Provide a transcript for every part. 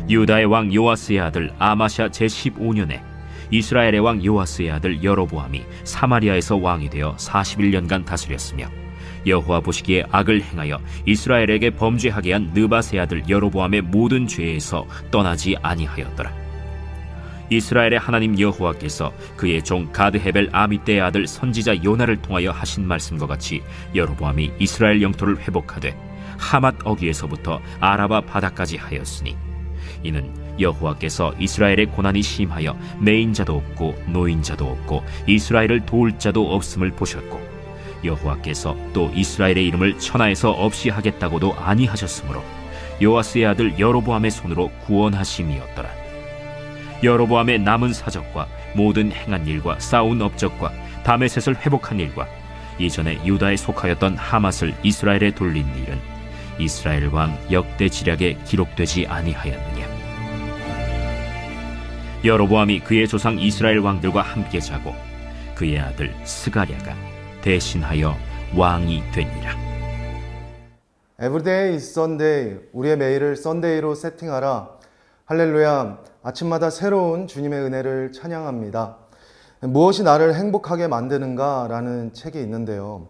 유다의 왕 요아스의 아들 아마샤 제15년에 이스라엘의 왕 요아스의 아들 여로보암이 사마리아에서 왕이 되어 41년간 다스렸으며 여호와 보시기에 악을 행하여 이스라엘에게 범죄하게 한 느밧의 아들 여로보암의 모든 죄에서 떠나지 아니하였더라. 이스라엘의 하나님 여호와께서 그의 종 가드헤벨 아미떼의 아들 선지자 요나를 통하여 하신 말씀과 같이 여로보암이 이스라엘 영토를 회복하되 하맛 어귀에서부터 아라바 바다까지 하였으니, 이는 여호와께서 이스라엘의 고난이 심하여 매인자도 없고 노인자도 없고 이스라엘을 도울 자도 없음을 보셨고, 여호와께서 또 이스라엘의 이름을 천하에서 없이 하겠다고도 아니하셨으므로 요아스의 아들 여로보암의 손으로 구원하심이었더라. 여로보암의 남은 사적과 모든 행한 일과 쌓은 업적과 다메셋을 회복한 일과 이전에 유다에 속하였던 하맛을 이스라엘에 돌린 일은 이스라엘 왕 역대 지략에 기록되지 아니하였느냐. 여로보암이 그의 조상 이스라엘 왕들과 함께 자고 그의 아들 스가랴가 대신하여 왕이 되니라. Everyday is Sunday. 우리의 매일을 썬데이로 세팅하라. 할렐루야. 아침마다 새로운 주님의 은혜를 찬양합니다. 무엇이 나를 행복하게 만드는가 라는 책이 있는데요.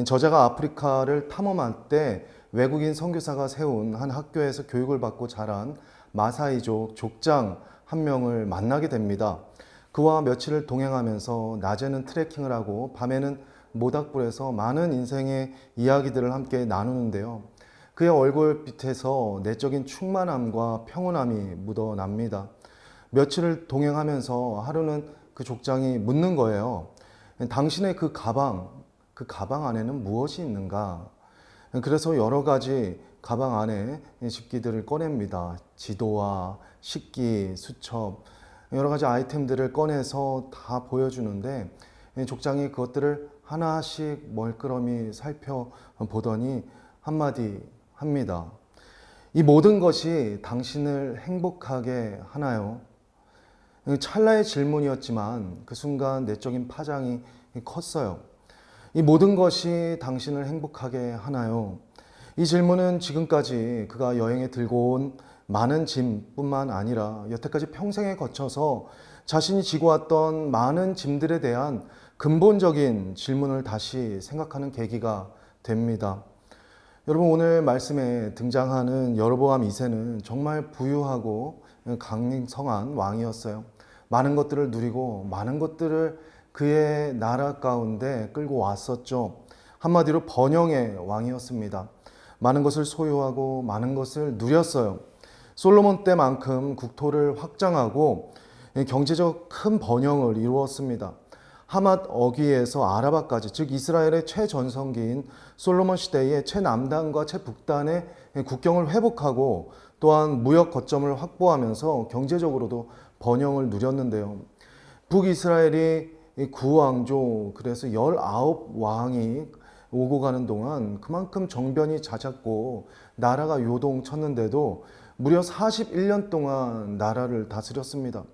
저자가 아프리카를 탐험할 때 외국인 선교사가 세운 한 학교에서 교육을 받고 자란 마사이족 족장 한 명을 만나게 됩니다. 그와 며칠을 동행하면서 낮에는 트레킹을 하고 밤에는 모닥불에서 많은 인생의 이야기들을 함께 나누는데요. 그의 얼굴빛에서 내적인 충만함과 평온함이 묻어납니다. 며칠을 동행하면서 하루는 그 족장이 묻는 거예요. 당신의 그 가방 안에는 무엇이 있는가? 그래서 여러 가지 가방 안에 집기들을 꺼냅니다. 지도와 식기, 수첩, 여러 가지 아이템들을 꺼내서 다 보여주는데, 족장이 그것들을 하나씩 멀끄러미 살펴보더니 한마디 합니다. 이 모든 것이 당신을 행복하게 하나요? 찰나의 질문이었지만 그 순간 내적인 파장이 컸어요. 이 모든 것이 당신을 행복하게 하나요? 이 질문은 지금까지 그가 여행에 들고 온 많은 짐뿐만 아니라 여태까지 평생에 거쳐서 자신이 지고 왔던 많은 짐들에 대한 근본적인 질문을 다시 생각하는 계기가 됩니다. 여러분, 오늘 말씀에 등장하는 여로보암 2세는 정말 부유하고 강성한 왕이었어요. 많은 것들을 누리고 많은 것들을 그의 나라 가운데 끌고 왔었죠. 한마디로 번영의 왕이었습니다. 많은 것을 소유하고 많은 것을 누렸어요. 솔로몬 때만큼 국토를 확장하고 경제적 큰 번영을 이루었습니다. 하맛 어귀에서 아라바까지, 즉 이스라엘의 최전성기인 솔로몬 시대의 최남단과 최북단의 국경을 회복하고 또한 무역 거점을 확보하면서 경제적으로도 번영을 누렸는데요. 북이스라엘이 구왕조, 그래서 19왕이 오고 가는 동안 그만큼 정변이 잦았고 나라가 요동쳤는데도 무려 41년 동안 나라를 다스렸습니다.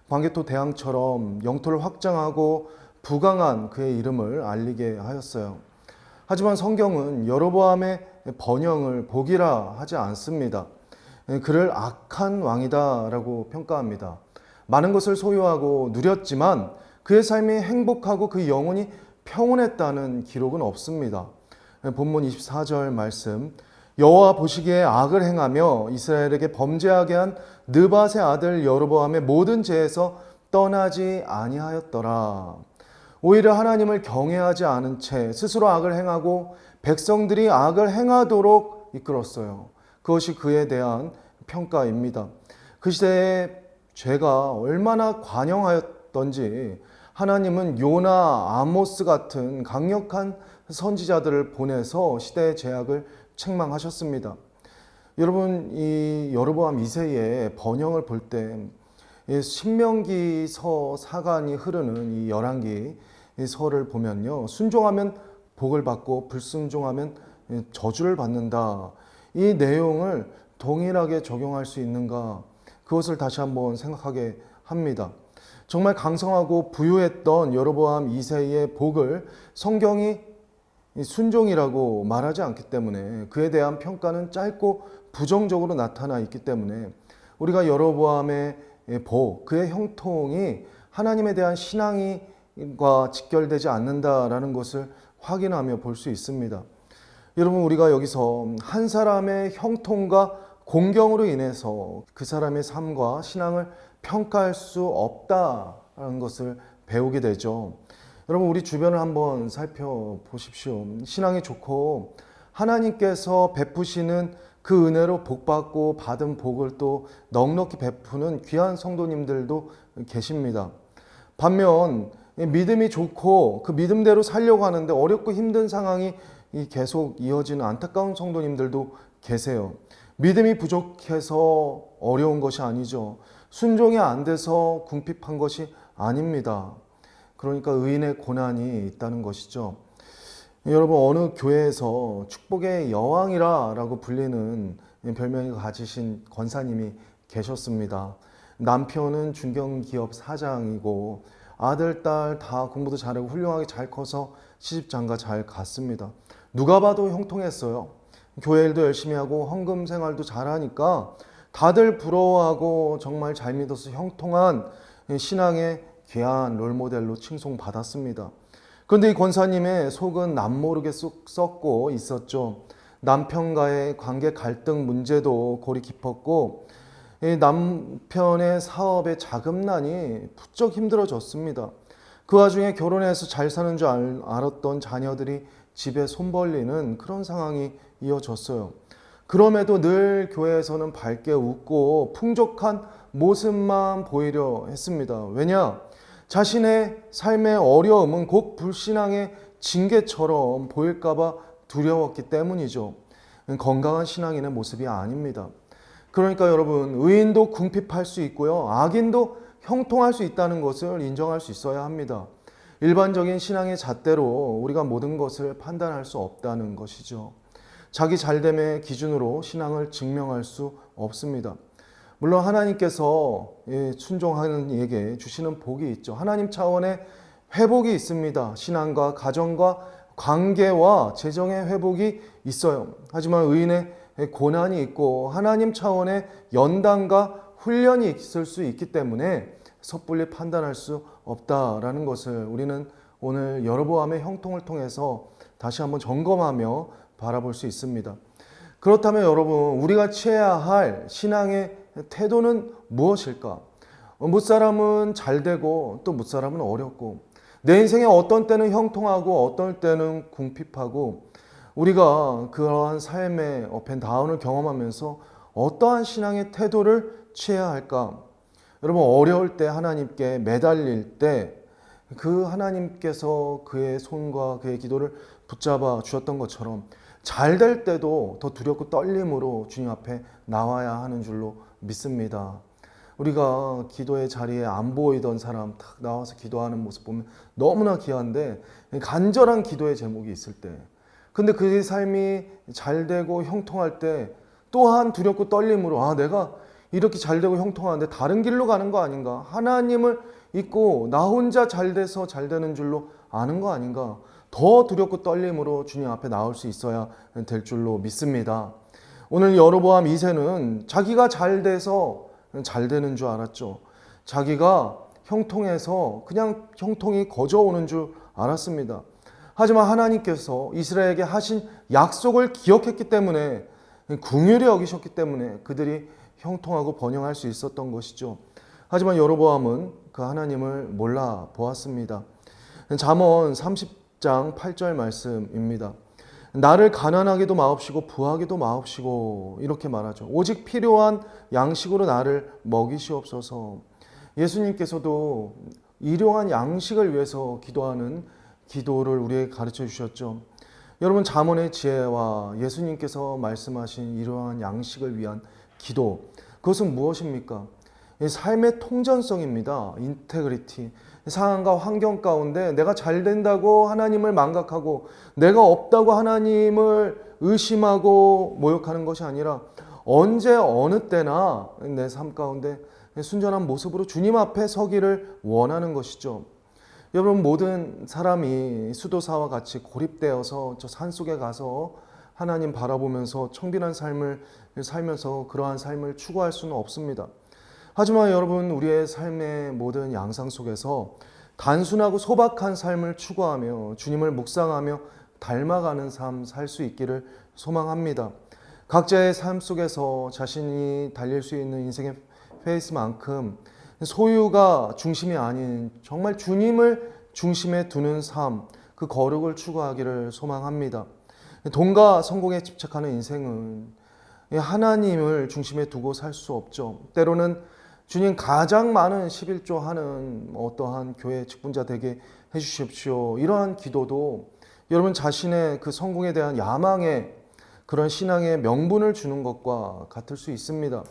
광개토 대왕처럼 영토를 확장하고 부강한 그의 이름을 알리게 하였어요. 하지만 성경은 여로보암의 번영을 복이라 하지 않습니다. 그를 악한 왕이다라고 평가합니다. 많은 것을 소유하고 누렸지만 그의 삶이 행복하고 그 영혼이 평온했다는 기록은 없습니다. 본문 24절 말씀, 여호와 보시기에 악을 행하며 이스라엘에게 범죄하게 한 느밧의 아들 여로보암의 모든 죄에서 떠나지 아니하였더라. 오히려 하나님을 경외하지 않은 채 스스로 악을 행하고 백성들이 악을 행하도록 이끌었어요. 그것이 그에 대한 평가입니다. 그 시대의 죄가 얼마나 관영하였던지 하나님은 요나, 아모스 같은 강력한 선지자들을 보내서 시대의 죄악을 책망하셨습니다. 여러분, 이 여로보암 2세의 번영을 볼 때 신명기서 사간이 흐르는 이 열왕기 서를 보면요, 순종하면 복을 받고 불순종하면 저주를 받는다. 이 내용을 동일하게 적용할 수 있는가? 그것을 다시 한번 생각하게 합니다. 정말 강성하고 부유했던 여로보암 2세의 복을 성경이 순종이라고 말하지 않기 때문에 그에 대한 평가는 짧고 부정적으로 나타나 있기 때문에 우리가 여로보암의 그의 형통이 하나님에 대한 신앙과 직결되지 않는다라는 것을 확인하며 볼 수 있습니다. 여러분, 우리가 여기서 한 사람의 형통과 공경으로 인해서 그 사람의 삶과 신앙을 평가할 수 없다라는 것을 배우게 되죠. 여러분, 우리 주변을 한번 살펴보십시오. 신앙이 좋고 하나님께서 베푸시는 그 은혜로 복받고 받은 복을 또 넉넉히 베푸는 귀한 성도님들도 계십니다. 반면 믿음이 좋고 그 믿음대로 살려고 하는데 어렵고 힘든 상황이 계속 이어지는 안타까운 성도님들도 계세요. 믿음이 부족해서 어려운 것이 아니죠. 순종이 안 돼서 궁핍한 것이 아닙니다. 그러니까 의인의 고난이 있다는 것이죠. 여러분, 어느 교회에서 축복의 여왕이라고 불리는 별명을 가지신 권사님이 계셨습니다. 남편은 중견기업 사장이고 아들, 딸 다 공부도 잘하고 훌륭하게 잘 커서 시집장가 잘 갔습니다. 누가 봐도 형통했어요. 교회 일도 열심히 하고 헌금 생활도 잘하니까 다들 부러워하고 정말 잘 믿어서 형통한 신앙의 귀한 롤모델로 칭송받았습니다. 그런데 이 권사님의 속은 남모르게 쑥 썩고 있었죠. 남편과의 관계 갈등 문제도 골이 깊었고 남편의 사업의 자금난이 부쩍 힘들어졌습니다. 그 와중에 결혼해서 잘 사는 줄 알았던 자녀들이 집에 손 벌리는 그런 상황이 이어졌어요. 그럼에도 늘 교회에서는 밝게 웃고 풍족한 모습만 보이려 했습니다. 왜냐? 자신의 삶의 어려움은 곧 불신앙의 징계처럼 보일까봐 두려웠기 때문이죠. 건강한 신앙인의 모습이 아닙니다. 그러니까 여러분, 의인도 궁핍할 수 있고요, 악인도 형통할 수 있다는 것을 인정할 수 있어야 합니다. 일반적인 신앙의 잣대로 우리가 모든 것을 판단할 수 없다는 것이죠. 자기 잘됨의 기준으로 신앙을 증명할 수 없습니다. 물론 하나님께서 순종하는 이에게 주시는 복이 있죠. 하나님 차원의 회복이 있습니다. 신앙과 가정과 관계와 재정의 회복이 있어요. 하지만 의인의 고난이 있고 하나님 차원의 연단과 훈련이 있을 수 있기 때문에 섣불리 판단할 수 없다라는 것을 우리는 오늘 여로보암의 형통을 통해서 다시 한번 점검하며 바라볼 수 있습니다. 그렇다면 여러분, 우리가 취해야 할 신앙의 태도는 무엇일까? 무사람은 잘 되고 또 무사람은 어렵고, 내 인생에 어떤 때는 형통하고 어떤 때는 궁핍하고, 우리가 그러한 삶의 업앤다운을 경험하면서 어떠한 신앙의 태도를 취해야 할까? 여러분, 어려울 때 하나님께 매달릴 때 그 하나님께서 그의 손과 그의 기도를 붙잡아 주셨던 것처럼 잘 될 때도 더 두렵고 떨림으로 주님 앞에 나와야 하는 줄로 믿습니다. 우리가 기도의 자리에 안 보이던 사람 탁 나와서 기도하는 모습 보면 너무나 귀한데, 간절한 기도의 제목이 있을 때, 근데 그 삶이 잘 되고 형통할 때 또한 두렵고 떨림으로 내가 이렇게 잘 되고 형통하는데 다른 길로 가는 거 아닌가? 하나님을 잊고 나 혼자 잘 돼서 잘 되는 줄로 아는 거 아닌가? 더 두렵고 떨림으로 주님 앞에 나올 수 있어야 될 줄로 믿습니다. 오늘 여로보암 2세는 자기가 잘 돼서 잘 되는 줄 알았죠. 자기가 형통해서 그냥 형통이 거저오는 줄 알았습니다. 하지만 하나님께서 이스라엘에게 하신 약속을 기억했기 때문에, 긍휼히 여기셨기 때문에 그들이 형통하고 번영할 수 있었던 것이죠. 하지만 여로보암은 그 하나님을 몰라 보았습니다. 잠언 30장 8절 말씀입니다. 나를 가난하게도 마옵시고 부하게도 마옵시고, 이렇게 말하죠. 오직 필요한 양식으로 나를 먹이시옵소서. 예수님께서도 일용한 양식을 위해서 기도하는 기도를 우리에게 가르쳐 주셨죠. 여러분, 잠언의 지혜와 예수님께서 말씀하신 이러한 양식을 위한 기도, 그것은 무엇입니까? 삶의 통전성입니다. 인테그리티. 상황과 환경 가운데 내가 잘 된다고 하나님을 망각하고 내가 없다고 하나님을 의심하고 모욕하는 것이 아니라 언제 어느 때나 내 삶 가운데 순전한 모습으로 주님 앞에 서기를 원하는 것이죠. 여러분, 모든 사람이 수도사와 같이 고립되어서 저 산속에 가서 하나님 바라보면서 청빈한 삶을 살면서 그러한 삶을 추구할 수는 없습니다. 하지만 여러분, 우리의 삶의 모든 양상 속에서 단순하고 소박한 삶을 추구하며 주님을 묵상하며 닮아가는 삶 살 수 있기를 소망합니다. 각자의 삶 속에서 자신이 달릴 수 있는 인생의 페이스만큼 소유가 중심이 아닌 정말 주님을 중심에 두는 삶, 그 거룩을 추구하기를 소망합니다. 돈과 성공에 집착하는 인생은 하나님을 중심에 두고 살 수 없죠. 때로는 주님 가장 많은 11조 하는 어떠한 교회 직분자 되게 해주십시오. 이러한 기도도 여러분 자신의 그 성공에 대한 야망에 그런 신앙의 명분을 주는 것과 같을 수 있습니다.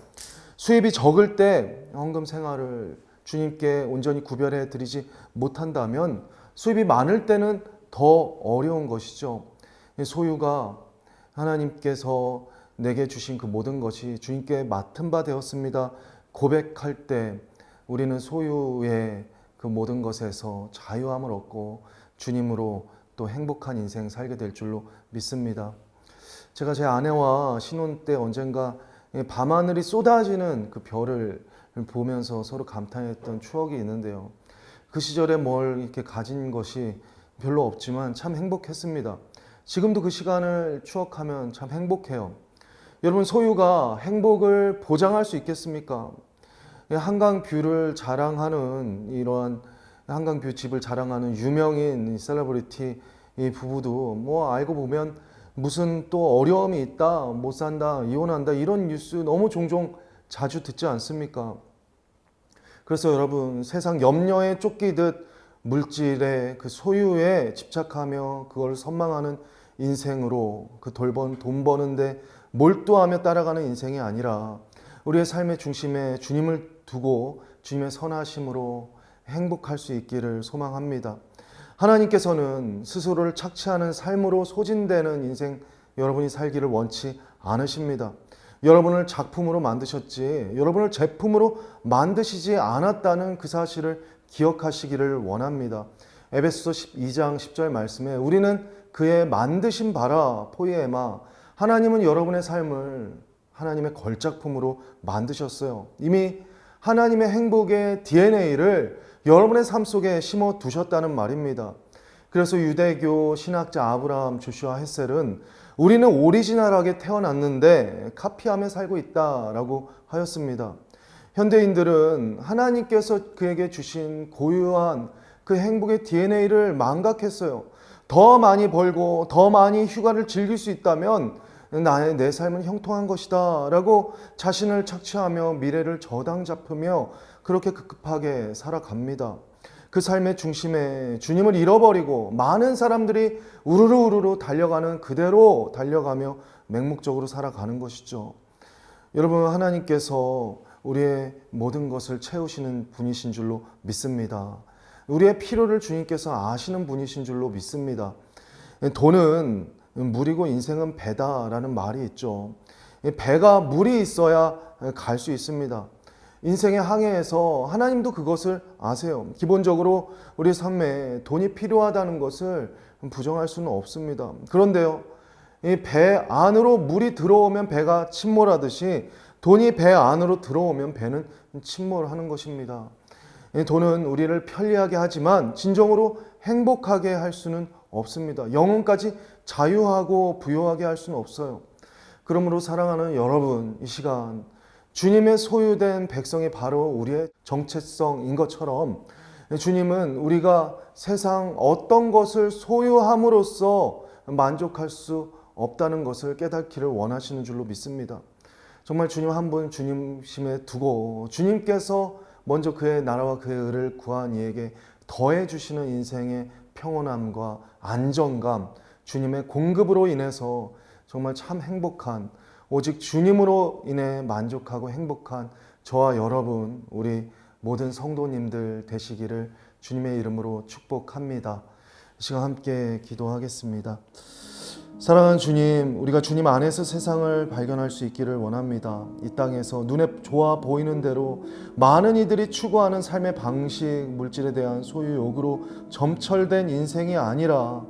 수입이 적을 때 헌금 생활을 주님께 온전히 구별해 드리지 못한다면 수입이 많을 때는 더 어려운 것이죠. 소유가 하나님께서 내게 주신 그 모든 것이 주님께 맡은 바 되었습니다. 고백할 때 우리는 소유의 그 모든 것에서 자유함을 얻고 주님으로 또 행복한 인생 살게 될 줄로 믿습니다. 제가 제 아내와 신혼 때 언젠가 밤하늘이 쏟아지는 그 별을 보면서 서로 감탄했던 추억이 있는데요. 그 시절에 뭘 이렇게 가진 것이 별로 없지만 참 행복했습니다. 지금도 그 시간을 추억하면 참 행복해요. 여러분, 소유가 행복을 보장할 수 있겠습니까? 한강 뷰를 자랑하는 이러한 한강뷰 집을 자랑하는 유명인 셀러브리티 이 부부도 뭐 알고 보면 무슨 또 어려움이 있다, 못 산다, 이혼한다 이런 뉴스 너무 종종 자주 듣지 않습니까? 그래서 여러분, 세상 염려에 쫓기듯 물질의 그 소유에 집착하며 그걸 선망하는 인생으로 그 돈 버는데 몰두하며 따라가는 인생이 아니라 우리의 삶의 중심에 주님을 두고 주님의 선하심으로 행복할 수 있기를 소망합니다. 하나님께서는 스스로를 착취하는 삶으로 소진되는 인생 여러분이 살기를 원치 않으십니다. 여러분을 작품으로 만드셨지 여러분을 제품으로 만드시지 않았다는 그 사실을 기억하시기를 원합니다. 에베소서 12장 10절 말씀에 우리는 그의 만드신 바라 포이에마, 하나님은 여러분의 삶을 하나님의 걸작품으로 만드셨어요. 이미 하나님의 행복의 DNA를 여러분의 삶 속에 심어 두셨다는 말입니다. 그래서 유대교 신학자 아브라함 조슈아 헷셀은 우리는 오리지널하게 태어났는데 카피하며 살고 있다라고 하였습니다. 현대인들은 하나님께서 그에게 주신 고유한 그 행복의 DNA를 망각했어요. 더 많이 벌고 더 많이 휴가를 즐길 수 있다면 내 삶은 형통한 것이다 라고 자신을 착취하며 미래를 저당 잡으며 그렇게 급급하게 살아갑니다. 그 삶의 중심에 주님을 잃어버리고 많은 사람들이 우르르 달려가는 그대로 달려가며 맹목적으로 살아가는 것이죠. 여러분, 하나님께서 우리의 모든 것을 채우시는 분이신 줄로 믿습니다. 우리의 필요를 주님께서 아시는 분이신 줄로 믿습니다. 돈은 물이고 인생은 배다라는 말이 있죠. 배가 물이 있어야 갈 수 있습니다. 인생의 항해에서 하나님도 그것을 아세요. 기본적으로 우리 삶에 돈이 필요하다는 것을 부정할 수는 없습니다. 그런데요, 이 배 안으로 물이 들어오면 배가 침몰하듯이 돈이 배 안으로 들어오면 배는 침몰하는 것입니다. 돈은 우리를 편리하게 하지만 진정으로 행복하게 할 수는 없습니다. 영혼까지 자유하고 부유하게 할 수는 없어요. 그러므로 사랑하는 여러분, 이 시간 주님의 소유된 백성이 바로 우리의 정체성인 것처럼 주님은 우리가 세상 어떤 것을 소유함으로써 만족할 수 없다는 것을 깨닫기를 원하시는 줄로 믿습니다. 정말 주님 한 분 주님심에 두고 주님께서 먼저 그의 나라와 그의 의를 구한 이에게 더해 주시는 인생의 평온함과 안정감, 주님의 공급으로 인해서 정말 참 행복한, 오직 주님으로 인해 만족하고 행복한 저와 여러분, 우리 모든 성도님들 되시기를 주님의 이름으로 축복합니다. 이 시간 함께 기도하겠습니다. 사랑하는 주님, 우리가 주님 안에서 세상을 발견할 수 있기를 원합니다. 이 땅에서 눈에 좋아 보이는 대로 많은 이들이 추구하는 삶의 방식, 물질에 대한 소유 욕으로 점철된 인생이 아니라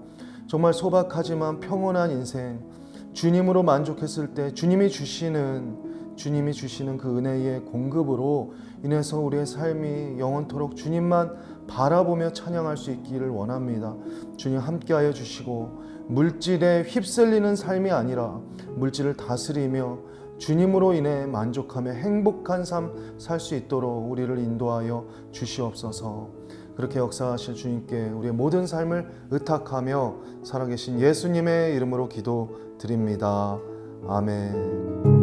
정말 소박하지만 평온한 인생, 주님으로 만족했을 때 주님이 주시는 그 은혜의 공급으로 인해서 우리의 삶이 영원토록 주님만 바라보며 찬양할 수 있기를 원합니다. 주님 함께하여 주시고 물질에 휩쓸리는 삶이 아니라 물질을 다스리며 주님으로 인해 만족하며 행복한 삶 살 수 있도록 우리를 인도하여 주시옵소서. 그렇게 역사하실 주님께 우리의 모든 삶을 의탁하며 살아계신 예수님의 이름으로 기도드립니다. 아멘.